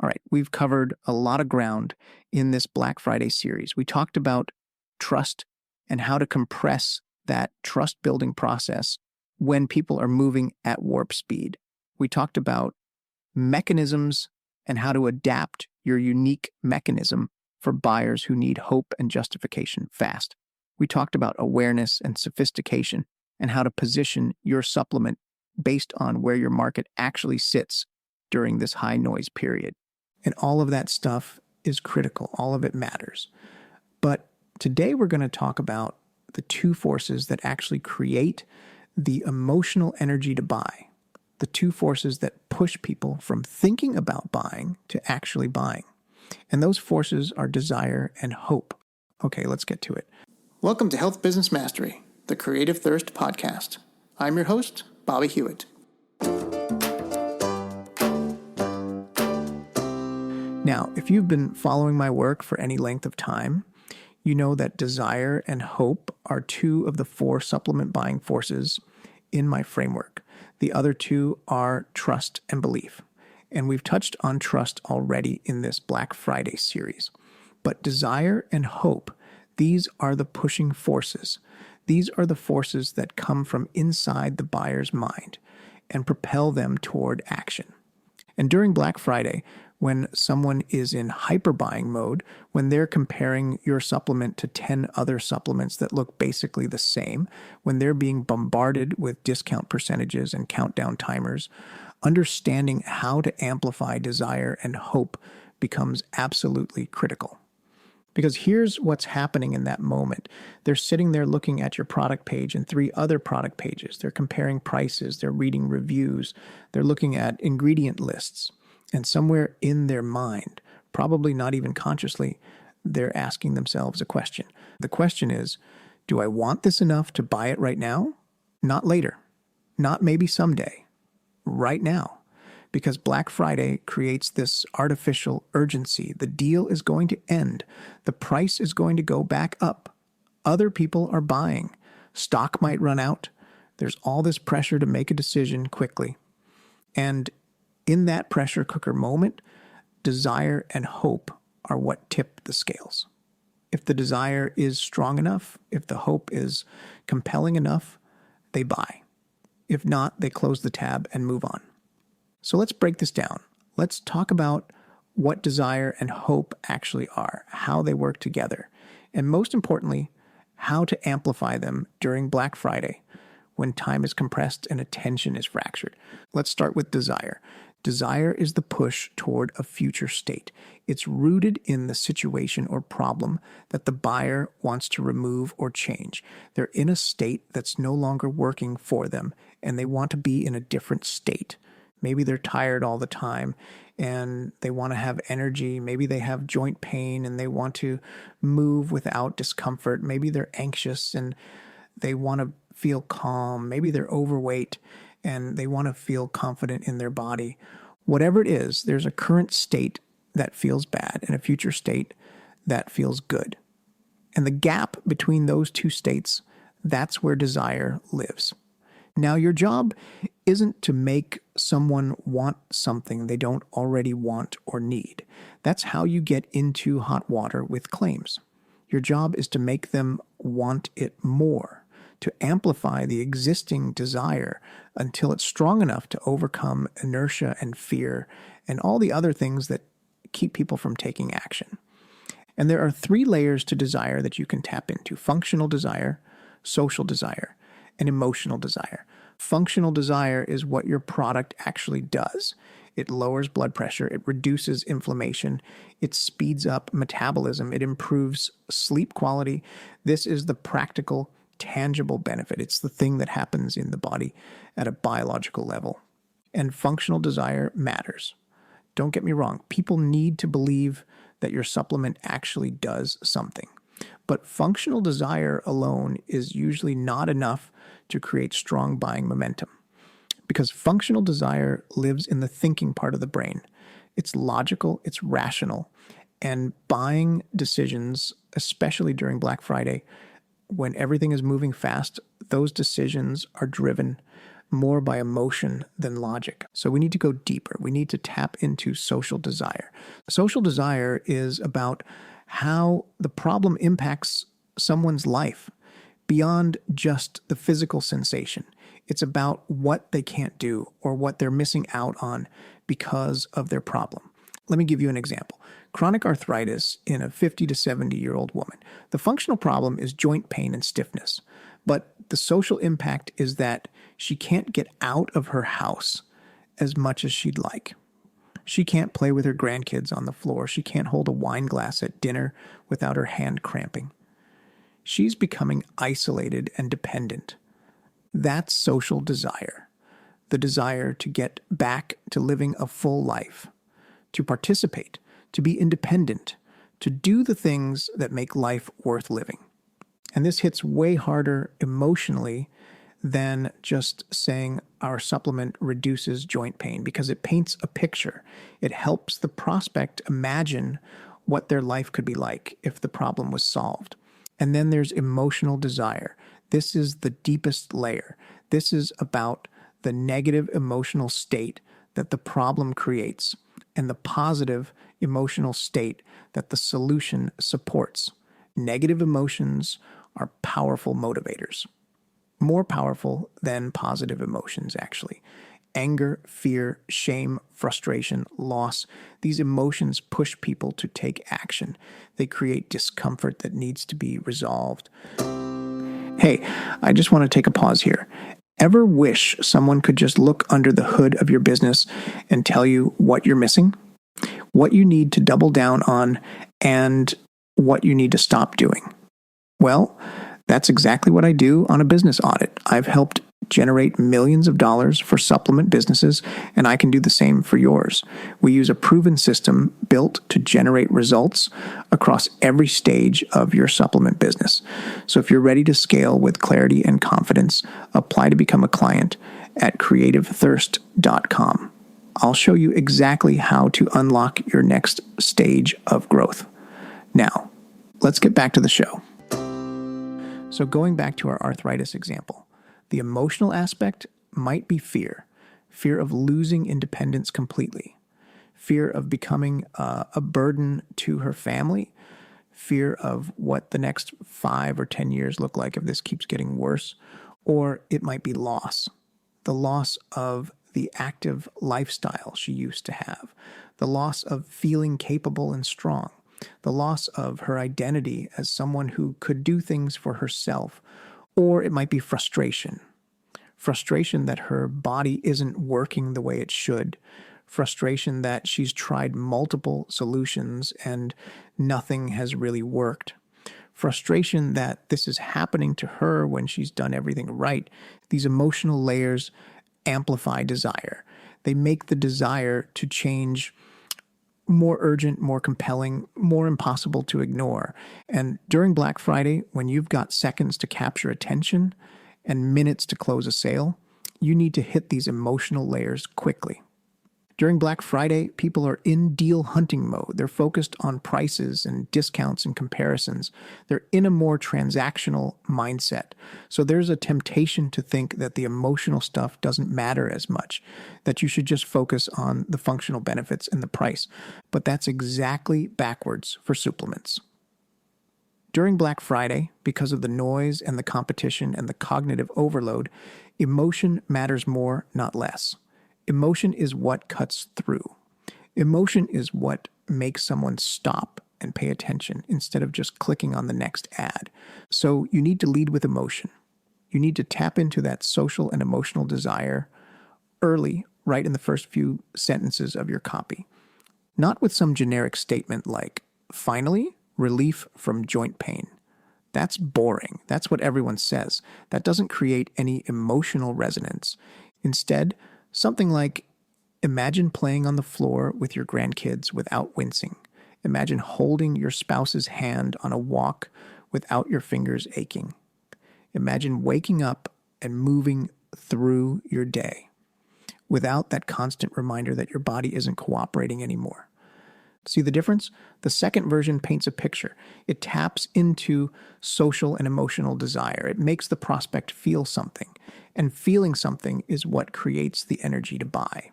All right, we've covered a lot of ground in this Black Friday series. We talked about trust and how to compress that trust building process when people are moving at warp speed. We talked about mechanisms and how to adapt your unique mechanism for buyers who need hope and justification fast. We talked about awareness and sophistication and how to position your supplement based on where your market actually sits during this high noise period. And all of that stuff is critical. All of it matters. But today we're going to talk about the two forces that actually create the emotional energy to buy. The two forces that push people from thinking about buying to actually buying. And those forces are desire and hope. Okay, let's get to it. Welcome to Health Business Mastery, the Creative Thirst podcast. I'm your host, Bobby Hewitt. Now, if you've been following my work for any length of time, you know that desire and hope are two of the four supplement buying forces in my framework. The other two are trust and belief. And we've touched on trust already in this Black Friday series. But desire and hope, these are the pushing forces. These are the forces that come from inside the buyer's mind and propel them toward action. And during Black Friday, when someone is in hyper buying mode, when they're comparing your supplement to 10 other supplements that look basically the same, when they're being bombarded with discount percentages and countdown timers, understanding how to amplify desire and hope becomes absolutely critical. Because here's what's happening in that moment. They're sitting there looking at your product page and 3 other product pages. They're comparing prices, they're reading reviews, they're looking at ingredient lists. And somewhere in their mind, probably not even consciously, they're asking themselves a question. The question is, do I want this enough to buy it right now? Not later. Not maybe someday. Right now. Because Black Friday creates this artificial urgency. The deal is going to end. The price is going to go back up. Other people are buying. Stock might run out. There's all this pressure to make a decision quickly. And in that pressure cooker moment, desire and hope are what tip the scales. If the desire is strong enough, if the hope is compelling enough, they buy. If not, they close the tab and move on. So let's break this down. Let's talk about what desire and hope actually are, how they work together, and most importantly, how to amplify them during Black Friday when time is compressed and attention is fractured. Let's start with desire. Desire is the push toward a future state. It's rooted in the situation or problem that the buyer wants to remove or change. They're in a state that's no longer working for them, and they want to be in a different state. Maybe they're tired all the time and they want to have energy. Maybe they have joint pain and they want to move without discomfort. Maybe they're anxious and they want to feel calm. Maybe they're overweight and they want to feel confident in their body. Whatever it is, there's a current state that feels bad and a future state that feels good. And the gap between those two states, that's where desire lives. Now, your job isn't to make someone want something they don't already want or need. That's how you get into hot water with claims. Your job is to make them want it more, to amplify the existing desire until it's strong enough to overcome inertia and fear and all the other things that keep people from taking action. And there are 3 layers to desire that you can tap into: functional desire, social desire, and emotional desire. Functional desire is what your product actually does. It lowers blood pressure, it reduces inflammation, it speeds up metabolism, it improves sleep quality. This is the practical, tangible benefit. It's the thing that happens in the body at a biological level. And functional desire matters. Don't get me wrong, people need to believe that your supplement actually does something. But functional desire alone is usually not enough to create strong buying momentum. Because functional desire lives in the thinking part of the brain. It's logical, it's rational, and buying decisions, especially during Black Friday, when everything is moving fast, those decisions are driven more by emotion than logic. So we need to go deeper. We need to tap into social desire. Social desire is about how the problem impacts someone's life beyond just the physical sensation. It's about what they can't do or what they're missing out on because of their problem. Let me give you an example. Chronic arthritis in a 50 to 70-year-old woman. The functional problem is joint pain and stiffness, but the social impact is that she can't get out of her house as much as she'd like. She can't play with her grandkids on the floor. She can't hold a wine glass at dinner without her hand cramping. She's becoming isolated and dependent. That's social desire. The desire to get back to living a full life, to participate, to be independent, to do the things that make life worth living. And this hits way harder emotionally than just saying our supplement reduces joint pain, because it paints a picture. It helps the prospect imagine what their life could be like if the problem was solved. And then there's emotional desire. This is the deepest layer. This is about the negative emotional state that the problem creates and the positive emotional state that the solution supports. Negative emotions are powerful motivators. More powerful than positive emotions, actually. Anger, fear, shame, frustration, loss. These emotions push people to take action. They create discomfort that needs to be resolved. Hey, I just want to take a pause here. Ever wish someone could just look under the hood of your business and tell you what you're missing, what you need to double down on, and what you need to stop doing? Well, that's exactly what I do on a business audit. I've helped generate millions of dollars for supplement businesses, and I can do the same for yours. We use a proven system built to generate results across every stage of your supplement business. So if you're ready to scale with clarity and confidence, apply to become a client at creativethirst.com. I'll show you exactly how to unlock your next stage of growth. Now, let's get back to the show. So going back to our arthritis example, the emotional aspect might be fear. Fear of losing independence completely. Fear of becoming a burden to her family. Fear of what the next 5 or 10 years look like if this keeps getting worse. Or it might be loss. The loss of the active lifestyle she used to have. The loss of feeling capable and strong. The loss of her identity as someone who could do things for herself. Or it might be frustration. Frustration that her body isn't working the way it should. Frustration that she's tried multiple solutions and nothing has really worked. Frustration that this is happening to her when she's done everything right. These emotional layers amplify desire. They make the desire to change more urgent, more compelling, more impossible to ignore. And during Black Friday, when you've got seconds to capture attention and minutes to close a sale, you need to hit these emotional layers quickly. During Black Friday, people are in deal hunting mode. They're focused on prices and discounts and comparisons. They're in a more transactional mindset. So there's a temptation to think that the emotional stuff doesn't matter as much, that you should just focus on the functional benefits and the price. But that's exactly backwards for supplements. During Black Friday, because of the noise and the competition and the cognitive overload, emotion matters more, not less. Emotion is what cuts through. Emotion is what makes someone stop and pay attention instead of just clicking on the next ad. So you need to lead with emotion. You need to tap into that social and emotional desire early, right in the first few sentences of your copy. Not with some generic statement like, finally, relief from joint pain. That's boring. That's what everyone says. That doesn't create any emotional resonance. Instead, something like, imagine playing on the floor with your grandkids without wincing. Imagine holding your spouse's hand on a walk without your fingers aching. Imagine waking up and moving through your day without that constant reminder that your body isn't cooperating anymore. See the difference? The second version paints a picture. It taps into social and emotional desire. It makes the prospect feel something. And feeling something is what creates the energy to buy.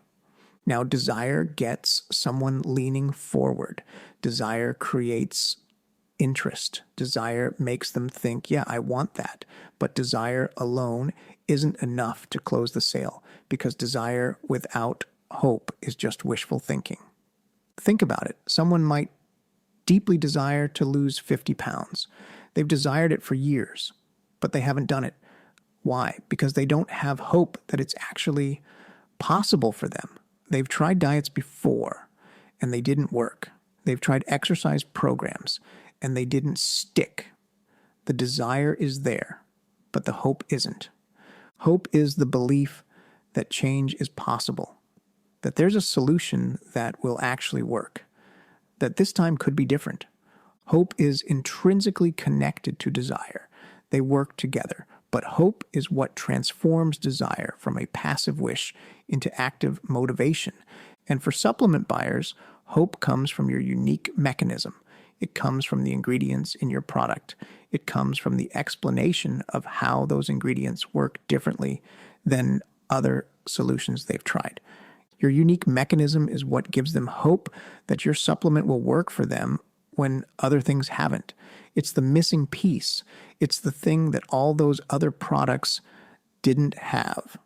Now, desire gets someone leaning forward. Desire creates interest. Desire makes them think, yeah, I want that. But desire alone isn't enough to close the sale, because desire without hope is just wishful thinking. Think about it. Someone might deeply desire to lose 50 pounds. They've desired it for years, but they haven't done it. Why? Because they don't have hope that it's actually possible for them. They've tried diets before, and they didn't work. They've tried exercise programs, and they didn't stick. The desire is there, but the hope isn't. Hope is the belief that change is possible, that there's a solution that will actually work, that this time could be different. Hope is intrinsically connected to desire. They work together, but hope is what transforms desire from a passive wish into active motivation. And for supplement buyers, hope comes from your unique mechanism. It comes from the ingredients in your product. It comes from the explanation of how those ingredients work differently than other solutions they've tried. Your unique mechanism is what gives them hope that your supplement will work for them when other things haven't. It's the missing piece. It's the thing that all those other products didn't have.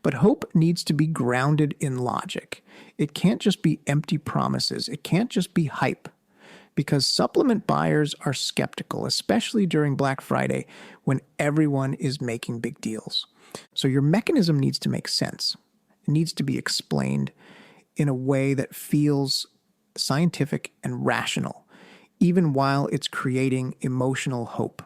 But hope needs to be grounded in logic. It can't just be empty promises. It can't just be hype. Because supplement buyers are skeptical, especially during Black Friday when everyone is making big deals. So your mechanism needs to make sense. It needs to be explained in a way that feels scientific and rational, even while it's creating emotional hope.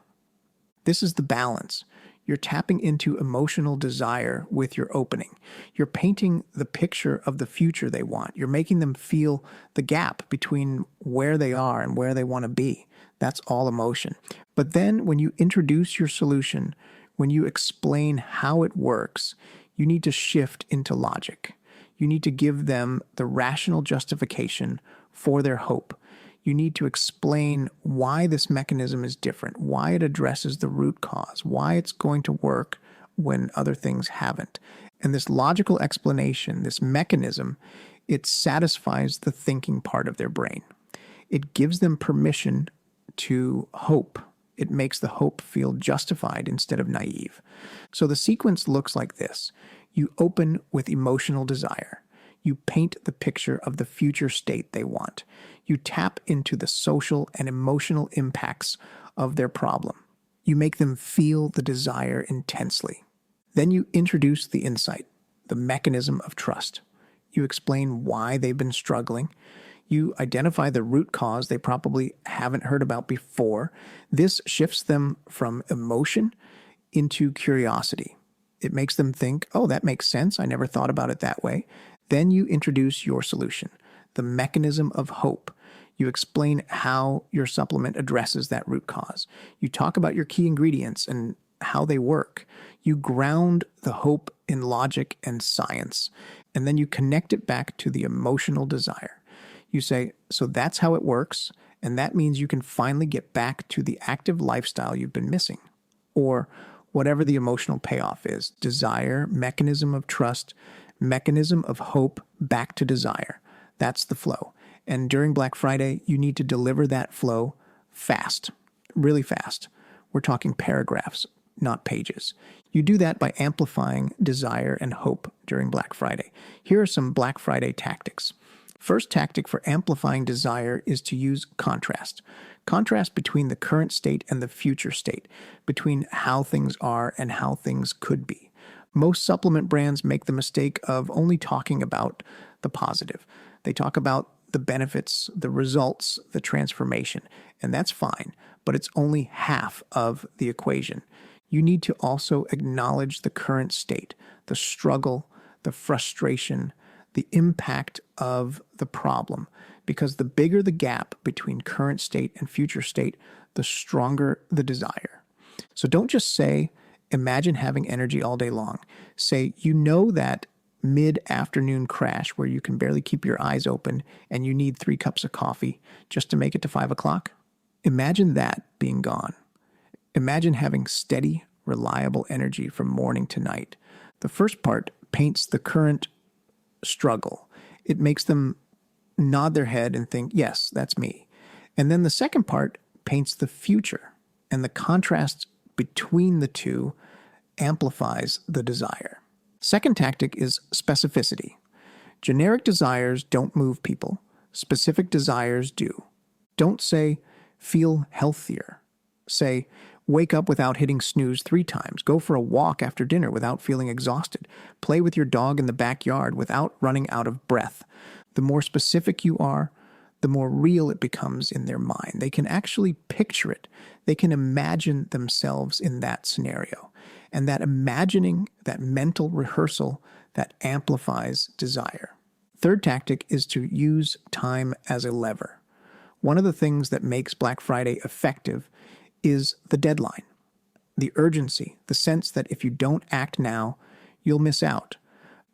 This is the balance. You're tapping into emotional desire with your opening. You're painting the picture of the future they want. You're making them feel the gap between where they are and where they want to be. That's all emotion. But then when you introduce your solution, when you explain how it works, you need to shift into logic. You need to give them the rational justification for their hope. You need to explain why this mechanism is different, why it addresses the root cause, why it's going to work when other things haven't. And this logical explanation, this mechanism, it satisfies the thinking part of their brain. It gives them permission to hope. It makes the hope feel justified instead of naive. So the sequence looks like this. You open with emotional desire. You paint the picture of the future state they want. You tap into the social and emotional impacts of their problem. You make them feel the desire intensely. Then you introduce the insight, the mechanism of trust. You explain why they've been struggling. You identify the root cause they probably haven't heard about before. This shifts them from emotion into curiosity. It makes them think, oh, that makes sense. I never thought about it that way. Then you introduce your solution, the mechanism of hope. You explain how your supplement addresses that root cause. You talk about your key ingredients and how they work. You ground the hope in logic and science, and then you connect it back to the emotional desire. You say, so that's how it works, and that means you can finally get back to the active lifestyle you've been missing. Or whatever the emotional payoff is, desire, mechanism of trust, mechanism of hope, back to desire. That's the flow. And during Black Friday, you need to deliver that flow fast, really fast. We're talking paragraphs, not pages. You do that by amplifying desire and hope during Black Friday. Here are some Black Friday tactics. First tactic for amplifying desire is to use contrast. Contrast between the current state and the future state, between how things are and how things could be. Most supplement brands make the mistake of only talking about the positive. They talk about the benefits, the results, the transformation, and that's fine, but it's only half of the equation. You need to also acknowledge the current state, the struggle, the frustration, the impact of the problem, because the bigger the gap between current state and future state, the stronger the desire. So don't just say, imagine having energy all day long. Say, you know that mid-afternoon crash where you can barely keep your eyes open and you need 3 cups of coffee just to make it to 5 o'clock? Imagine that being gone. Imagine having steady, reliable energy from morning to night. The first part paints the current struggle. It makes them nod their head and think, yes, that's me. And then the second part paints the future, and the contrast between the two amplifies the desire. Second tactic is specificity. Generic desires don't move people. Specific desires do. Don't say, feel healthier. Say, wake up without hitting snooze 3 times. Go for a walk after dinner without feeling exhausted. Play with your dog in the backyard without running out of breath. The more specific you are, the more real it becomes in their mind. They can actually picture it. They can imagine themselves in that scenario. And that imagining, that mental rehearsal, that amplifies desire. Third tactic is to use time as a lever. One of the things that makes Black Friday effective is the deadline, the urgency, the sense that if you don't act now, you'll miss out.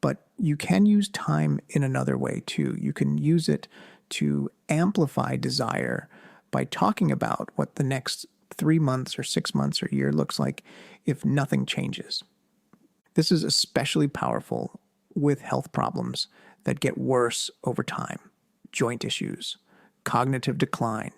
But you can use time in another way too. You can use it to amplify desire by talking about what the next 3 months or 6 months or a year looks like if nothing changes. This is especially powerful with health problems that get worse over time. Joint issues, cognitive decline,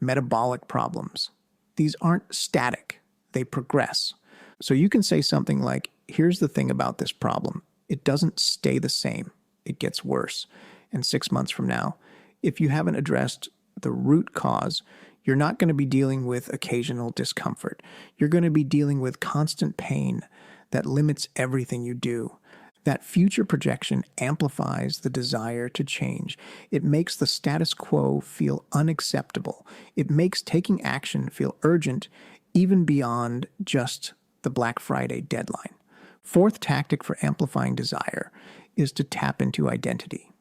metabolic problems. These aren't static. They progress. So you can say something like, here's the thing about this problem. It doesn't stay the same. It gets worse. And 6 months from now, if you haven't addressed the root cause, you're not going to be dealing with occasional discomfort. You're going to be dealing with constant pain that limits everything you do. That future projection amplifies the desire to change. It makes the status quo feel unacceptable. It makes taking action feel urgent, even beyond just the Black Friday deadline. Fourth tactic for amplifying desire is to tap into identity.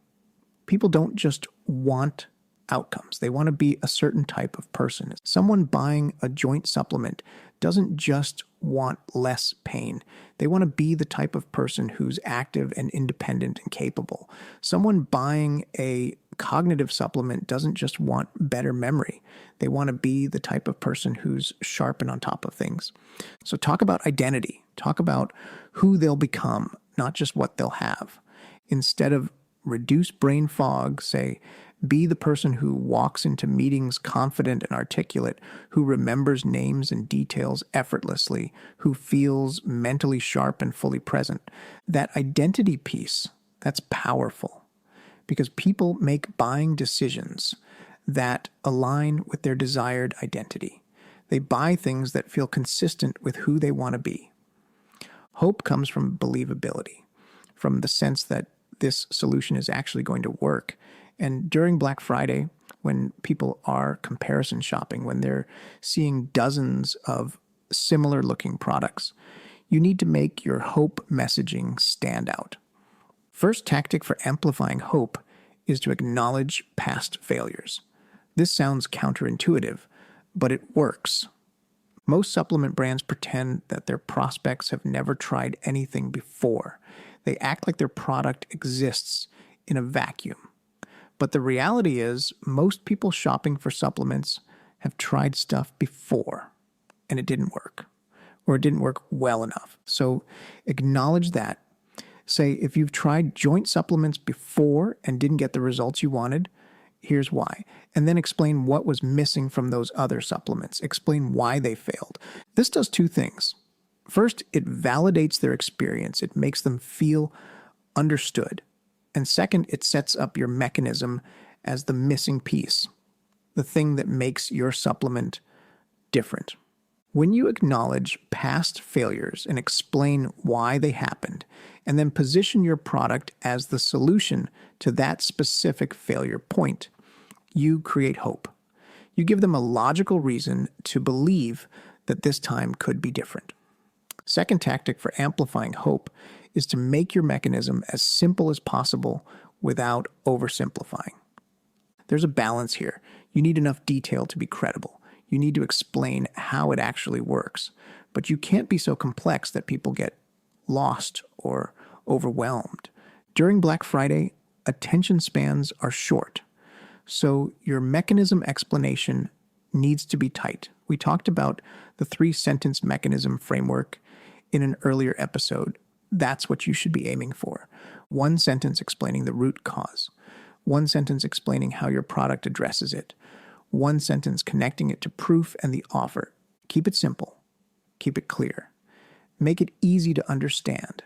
People don't just want outcomes. They want to be a certain type of person. Someone buying a joint supplement doesn't just want less pain. They want to be the type of person who's active and independent and capable. Someone buying a cognitive supplement doesn't just want better memory. They want to be the type of person who's sharp and on top of things. So talk about identity. Talk about who they'll become, not just what they'll have. Instead of reduce brain fog, say, be the person who walks into meetings confident and articulate, who remembers names and details effortlessly, who feels mentally sharp and fully present. That identity piece, that's powerful because people make buying decisions that align with their desired identity. They buy things that feel consistent with who they want to be. Hope comes from believability, from the sense that this solution is actually going to work. And during Black Friday, when people are comparison shopping, when they're seeing dozens of similar looking products, you need to make your hope messaging stand out. First tactic for amplifying hope is to acknowledge past failures. This sounds counterintuitive, but it works. Most supplement brands pretend that their prospects have never tried anything before. They act like their product exists in a vacuum. But the reality is, most people shopping for supplements have tried stuff before, and it didn't work, or it didn't work well enough. So acknowledge that. Say, if you've tried joint supplements before and didn't get the results you wanted, here's why. And then explain what was missing from those other supplements. Explain why they failed. This does 2 things. First, it validates their experience. It makes them feel understood. And second, it sets up your mechanism as the missing piece, the thing that makes your supplement different. When you acknowledge past failures and explain why they happened, and then position your product as the solution to that specific failure point, you create hope. You give them a logical reason to believe that this time could be different. Second tactic for amplifying hope is to make your mechanism as simple as possible without oversimplifying. There's a balance here. You need enough detail to be credible. You need to explain how it actually works. But you can't be so complex that people get lost or overwhelmed. During Black Friday, attention spans are short, so your mechanism explanation needs to be tight. We talked about the 3-sentence mechanism framework in an earlier episode. That's what you should be aiming for. 1 sentence explaining the root cause. 1 sentence explaining how your product addresses it. 1 sentence connecting it to proof and the offer. Keep it simple. Keep it clear. Make it easy to understand.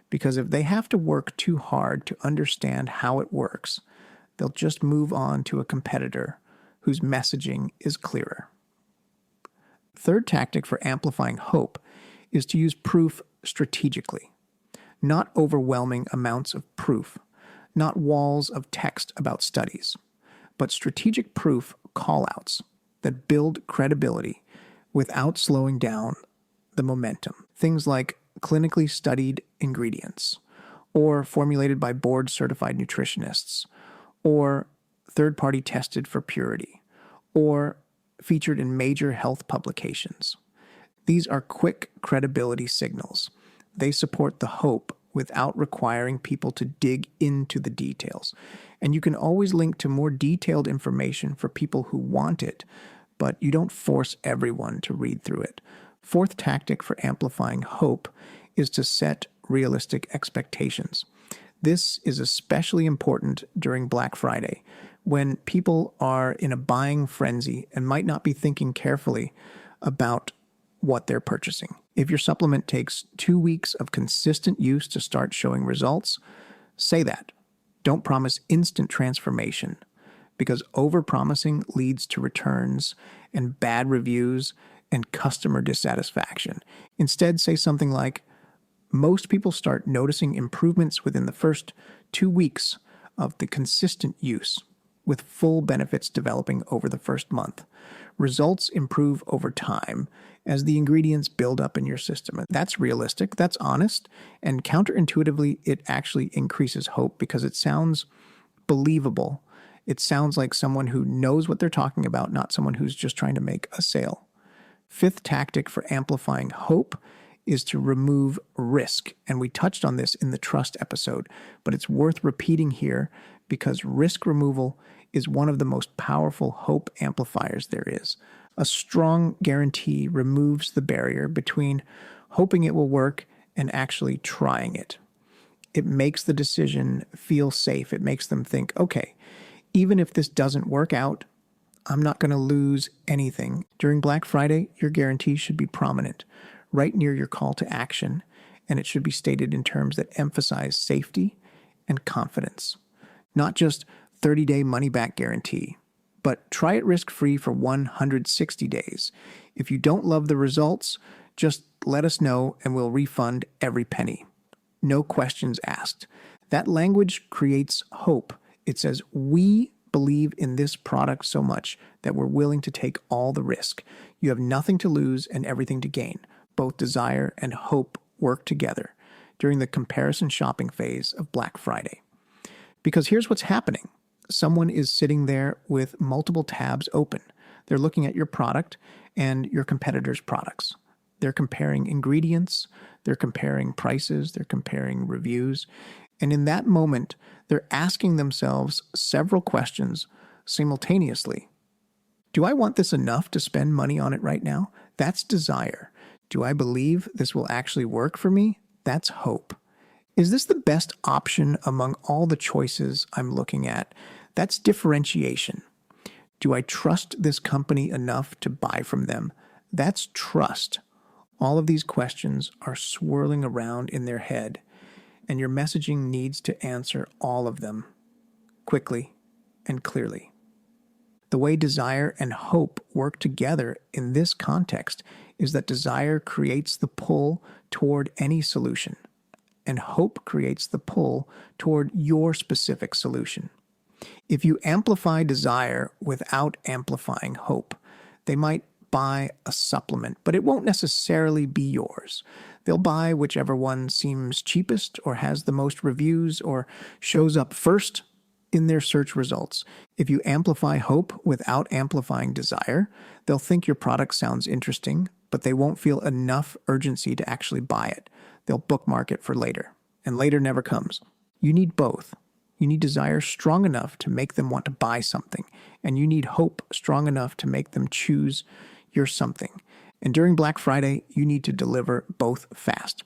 Because if they have to work too hard to understand how it works, they'll just move on to a competitor whose messaging is clearer. Third tactic for amplifying hope is to use proof strategically. Not overwhelming amounts of proof, not walls of text about studies, but strategic proof callouts that build credibility without slowing down the momentum. Things like clinically studied ingredients, or formulated by board-certified nutritionists, or third-party tested for purity, or featured in major health publications. These are quick credibility signals. They support the hope without requiring people to dig into the details. And you can always link to more detailed information for people who want it, but you don't force everyone to read through it. Fourth tactic for amplifying hope is to set realistic expectations. This is especially important during Black Friday, when people are in a buying frenzy and might not be thinking carefully about what they're purchasing. If your supplement takes 2 weeks of consistent use to start showing results, say that. Don't promise instant transformation, because overpromising leads to returns and bad reviews and customer dissatisfaction. Instead, say something like, most people start noticing improvements within the first 2 weeks of the consistent use, with full benefits developing over the first month. Results improve over time as the ingredients build up in your system. That's realistic, that's honest, and counterintuitively, it actually increases hope because it sounds believable. It sounds like someone who knows what they're talking about, not someone who's just trying to make a sale. Fifth tactic for amplifying hope is to remove risk. And we touched on this in the trust episode, but it's worth repeating here because risk removal is one of the most powerful hope amplifiers there is. A strong guarantee removes the barrier between hoping it will work and actually trying it. It makes the decision feel safe. It makes them think, okay, even if this doesn't work out, I'm not going to lose anything. During Black Friday, your guarantee should be prominent, right near your call to action, and it should be stated in terms that emphasize safety and confidence. Not just 30-day money-back guarantee, but try it risk-free for 160 days. If you don't love the results, just let us know and we'll refund every penny. No questions asked. That language creates hope. It says, we believe in this product so much that we're willing to take all the risk. You have nothing to lose and everything to gain. Both desire and hope work together during the comparison shopping phase of Black Friday. Because here's what's happening. Someone is sitting there with multiple tabs open. They're looking at your product and your competitors' products. They're comparing ingredients, they're comparing prices, they're comparing reviews. And in that moment, they're asking themselves several questions simultaneously. Do I want this enough to spend money on it right now? That's desire. Do I believe this will actually work for me? That's hope. Is this the best option among all the choices I'm looking at? That's differentiation. Do I trust this company enough to buy from them? That's trust. All of these questions are swirling around in their head, and your messaging needs to answer all of them quickly and clearly. The way desire and hope work together in this context is that desire creates the pull toward any solution, and hope creates the pull toward your specific solution. If you amplify desire without amplifying hope, they might buy a supplement, but it won't necessarily be yours. They'll buy whichever one seems cheapest or has the most reviews or shows up first in their search results. If you amplify hope without amplifying desire, they'll think your product sounds interesting, but they won't feel enough urgency to actually buy it. They'll bookmark it for later, and later never comes. You need both. You need desire strong enough to make them want to buy something, and you need hope strong enough to make them choose your something. And during Black Friday, you need to deliver both fast,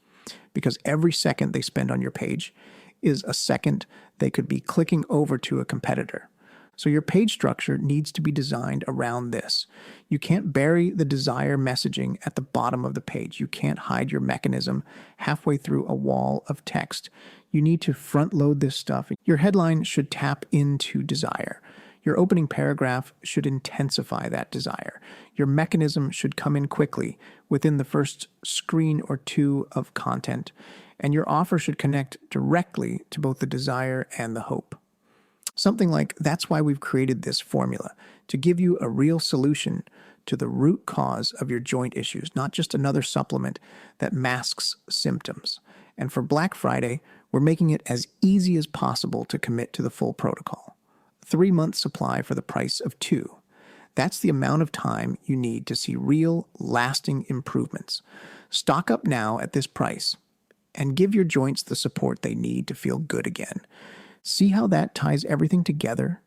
because every second they spend on your page is a second they could be clicking over to a competitor. So your page structure needs to be designed around this. You can't bury the desire messaging at the bottom of the page. You can't hide your mechanism halfway through a wall of text. You need to front load this stuff. Your headline should tap into desire. Your opening paragraph should intensify that desire. Your mechanism should come in quickly within the first screen or two of content. And your offer should connect directly to both the desire and the hope. Something like, that's why we've created this formula, to give you a real solution to the root cause of your joint issues, not just another supplement that masks symptoms. And for Black Friday, we're making it as easy as possible to commit to the full protocol. 3-month supply for the price of 2. That's the amount of time you need to see real, lasting improvements. Stock up now at this price and give your joints the support they need to feel good again. See how that ties everything together?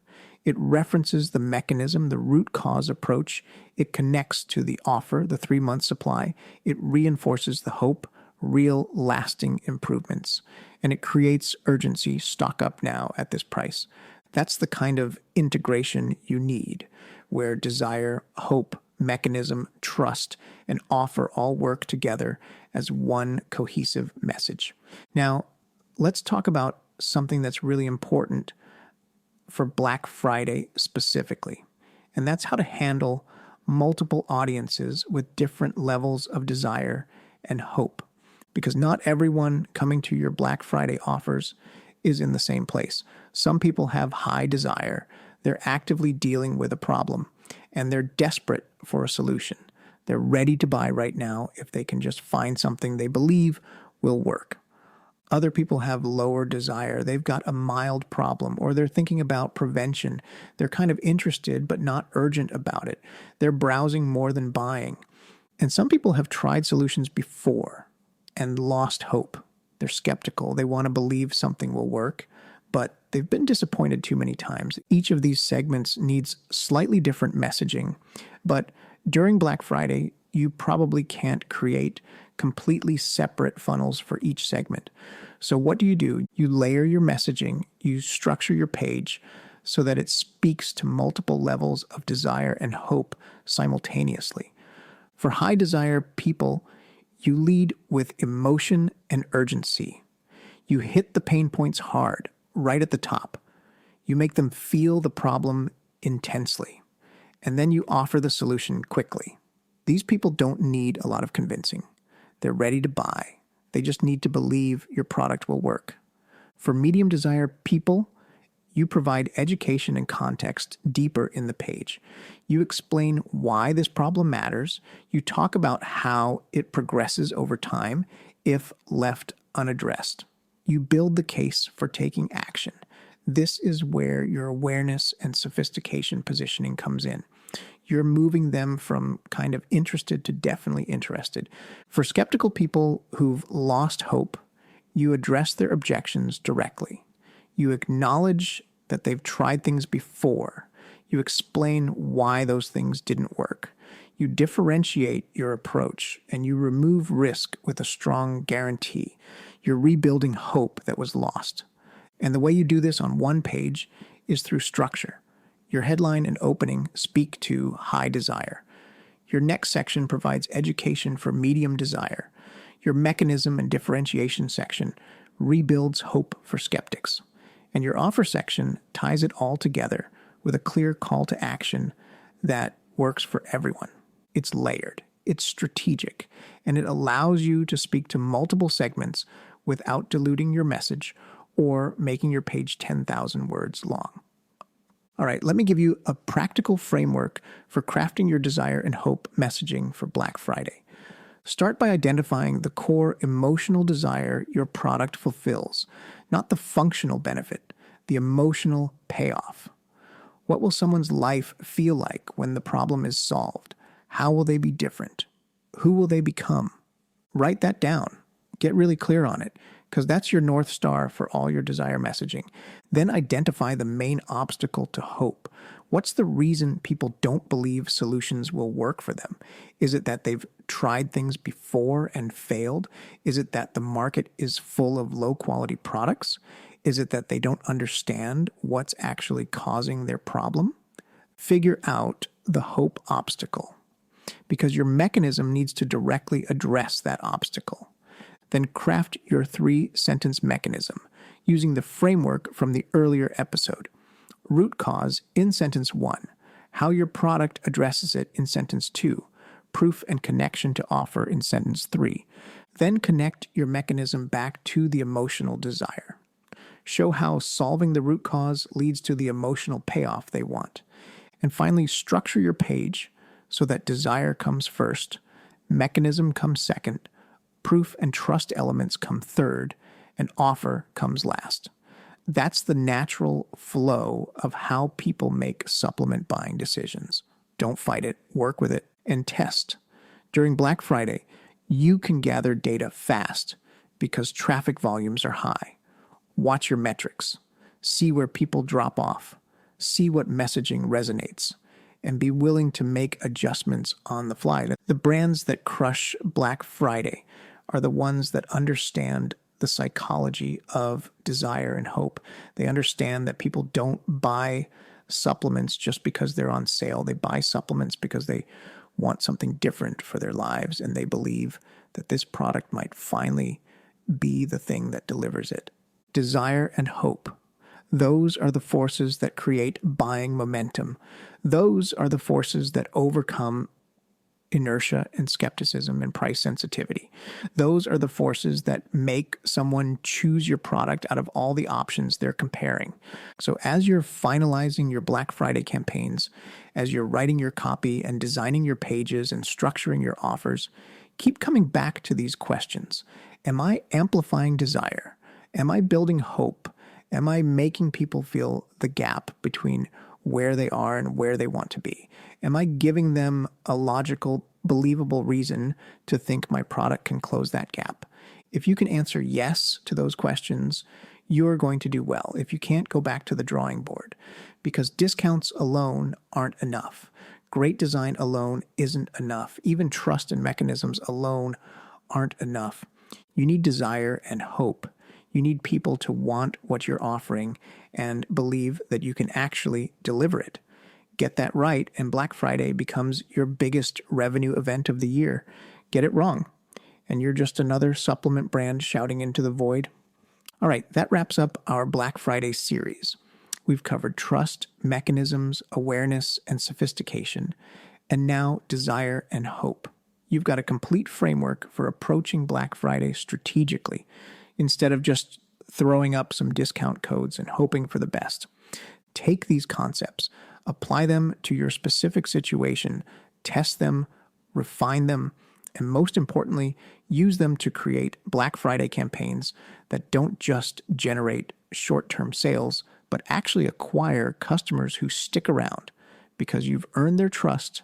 It references the mechanism, the root cause approach. It connects to the offer, the 3-month supply. It reinforces the hope, real, lasting improvements. And it creates urgency. Stock up now at this price. That's the kind of integration you need, where desire, hope, mechanism, trust, and offer all work together as one cohesive message. Now, let's talk about something that's really important for Black Friday specifically, and that's how to handle multiple audiences with different levels of desire and hope, because not everyone coming to your Black Friday offers is in the same place. Some people have high desire, they're actively dealing with a problem, and they're desperate for a solution. They're ready to buy right now if they can just find something they believe will work. Other people have lower desire. They've got a mild problem, or they're thinking about prevention. They're kind of interested but not urgent about it. They're browsing more than buying. And some people have tried solutions before and lost hope. They're skeptical. They want to believe something will work, but they've been disappointed too many times. Each of these segments needs slightly different messaging, but during Black Friday, you probably can't create completely separate funnels for each segment. So what do? You layer your messaging, you structure your page so that it speaks to multiple levels of desire and hope simultaneously. For high desire people, you lead with emotion and urgency. You hit the pain points hard, right at the top. You make them feel the problem intensely, and then you offer the solution quickly. These people don't need a lot of convincing. They're ready to buy. They just need to believe your product will work. For medium desire people, you provide education and context deeper in the page. You explain why this problem matters. You talk about how it progresses over time if left unaddressed. You build the case for taking action. This is where your awareness and sophistication positioning comes in. You're moving them from kind of interested to definitely interested. For skeptical people who've lost hope, you address their objections directly. You acknowledge that they've tried things before. You explain why those things didn't work. You differentiate your approach, and you remove risk with a strong guarantee. You're rebuilding hope that was lost. And the way you do this on one page is through structure. Your headline and opening speak to high desire. Your next section provides education for medium desire. Your mechanism and differentiation section rebuilds hope for skeptics. And your offer section ties it all together with a clear call to action that works for everyone. It's layered, it's strategic, and it allows you to speak to multiple segments without diluting your message or making your page 10,000 words long. All right, let me give you a practical framework for crafting your desire and hope messaging for Black Friday. Start by identifying the core emotional desire your product fulfills, not the functional benefit, the emotional payoff. What will someone's life feel like when the problem is solved? How will they be different? Who will they become? Write that down. Get really clear on it. because that's your North Star for all your desire messaging. Then identify the main obstacle to hope. What's the reason people don't believe solutions will work for them? Is it that they've tried things before and failed? Is it that the market is full of low-quality products? Is it that they don't understand what's actually causing their problem? Figure out the hope obstacle, because your mechanism needs to directly address that obstacle. Then craft your 3-sentence mechanism using the framework from the earlier episode. Root cause in sentence 1, how your product addresses it in sentence 2, proof and connection to offer in sentence 3. Then connect your mechanism back to the emotional desire. Show how solving the root cause leads to the emotional payoff they want. And finally, structure your page so that desire comes first, mechanism comes second, proof and trust elements come third, and offer comes last. That's the natural flow of how people make supplement buying decisions. Don't fight it, work with it, and test. During Black Friday, you can gather data fast because traffic volumes are high. Watch your metrics. See where people drop off. See what messaging resonates. And be willing to make adjustments on the fly. The brands that crush Black Friday are the ones that understand the psychology of desire and hope. They understand that people don't buy supplements just because they're on sale. They buy supplements because they want something different for their lives, and they believe that this product might finally be the thing that delivers it. Desire and hope. Those are the forces that create buying momentum. Those are the forces that overcome inertia and skepticism and price sensitivity. Those are the forces that make someone choose your product out of all the options they're comparing. So as you're finalizing your Black Friday campaigns, as you're writing your copy and designing your pages and structuring your offers, keep coming back to these questions. Am I amplifying desire? Am I building hope? Am I making people feel the gap between where they are and where they want to be? Am I giving them a logical, believable reason to think my product can close that gap? If you can answer yes to those questions, you're going to do well. If you can't, go back to the drawing board, because discounts alone aren't enough. Great design alone isn't enough. Even trust and mechanisms alone aren't enough. You need desire and hope. You need people to want what you're offering and believe that you can actually deliver it. Get that right, and Black Friday becomes your biggest revenue event of the year. Get it wrong, and you're just another supplement brand shouting into the void. All right, that wraps up our Black Friday series. We've covered trust, mechanisms, awareness, and sophistication, and now desire and hope. You've got a complete framework for approaching Black Friday strategically, instead of just throwing up some discount codes and hoping for the best. Take these concepts, apply them to your specific situation, test them, refine them, and most importantly, use them to create Black Friday campaigns that don't just generate short-term sales, but actually acquire customers who stick around because you've earned their trust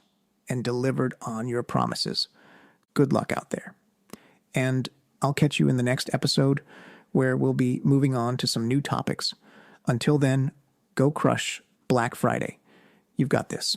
and delivered on your promises. Good luck out there. And I'll catch you in the next episode where we'll be moving on to some new topics. Until then, go crush Black Friday. You've got this.